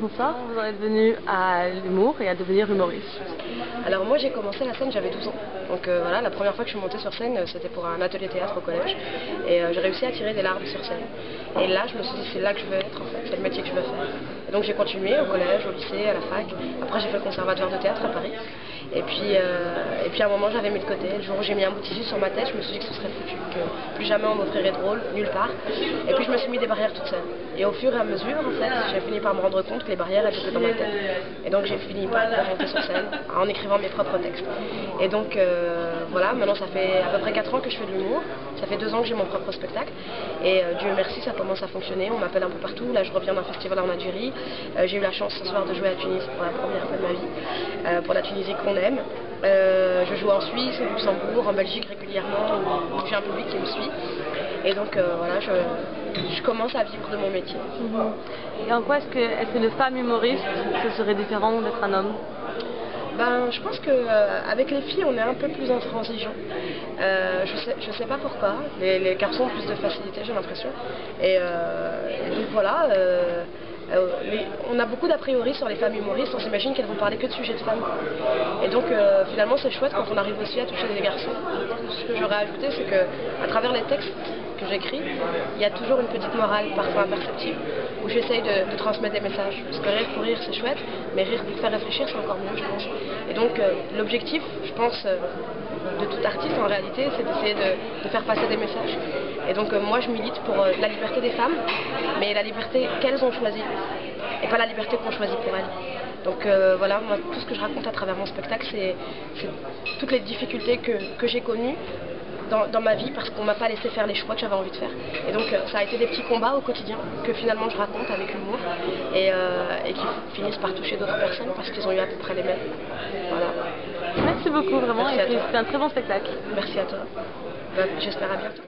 Bonsoir, vous en êtes venu à l'humour et à devenir humoriste. Alors moi j'ai commencé la scène, j'avais 12 ans. Donc voilà, la première fois que je suis montée sur scène, c'était pour un atelier théâtre au collège. Et j'ai réussi à tirer des larmes sur scène. Et là je me suis dit c'est là que je veux être en fait, c'est le métier que je veux faire. Et donc j'ai continué au collège, au lycée, à la fac. Après j'ai fait le conservatoire de théâtre à Paris. Et puis à un moment j'avais mis de côté. Le jour où j'ai mis un bout de tissu sur ma tête, je me suis dit que ce serait foutu, que plus jamais on m'offrirait de rôle, nulle part. Et puis je me suis mis des barrières toute seule. Et au fur et à mesure, en fait, j'ai fini par me rendre compte que les barrières étaient dans ma tête. Et donc j'ai fini par monter sur scène en écrivant mes propres textes. Et donc voilà, maintenant ça fait à peu près 4 ans que je fais de l'humour. Ça fait 2 ans que j'ai mon propre spectacle. Et Dieu merci, ça commence à fonctionner. On m'appelle un peu partout. Là je reviens d'un festival en Algérie. J'ai eu la chance ce soir de jouer à Tunis pour la première fois de ma vie, pour la Tunisie qu'on aime. Je joue en Suisse, au Luxembourg, en Belgique régulièrement, où j'ai un public qui me suit. Et donc voilà, je commence à vivre de mon métier. Et en quoi est-ce que de femme humoriste, ce serait différent d'être un homme? Ben, je pense qu'avec les filles, on est un peu plus intransigeant. Je sais pas pourquoi. Les garçons ont plus de facilité, j'ai l'impression. Et donc voilà. On a beaucoup d'a priori sur les femmes humoristes, on s'imagine qu'elles vont parler que de sujets de femmes. Et donc finalement c'est chouette quand on arrive aussi à toucher des garçons. Ce que j'aurais ajouté, c'est qu'à travers les textes que j'écris, il y a toujours une petite morale parfois imperceptible où j'essaye de transmettre des messages. Parce que rire pour rire c'est chouette, mais rire pour faire réfléchir c'est encore mieux je pense. Et donc l'objectif, je pense, de tout artiste en réalité, c'est d'essayer de faire passer des messages. Et donc moi je milite pour la liberté des femmes, mais la liberté qu'elles ont choisie, et pas la liberté qu'on choisit pour elles. Donc voilà, moi tout ce que je raconte à travers mon spectacle, c'est toutes les difficultés que j'ai connues dans ma vie parce qu'on m'a pas laissé faire les choix que j'avais envie de faire. Et donc ça a été des petits combats au quotidien que finalement je raconte avec humour et qui finissent par toucher d'autres personnes parce qu'ils ont eu à peu près les mêmes. Voilà. Merci beaucoup, vraiment, et c'était un très bon spectacle. Merci à toi. J'espère à bientôt.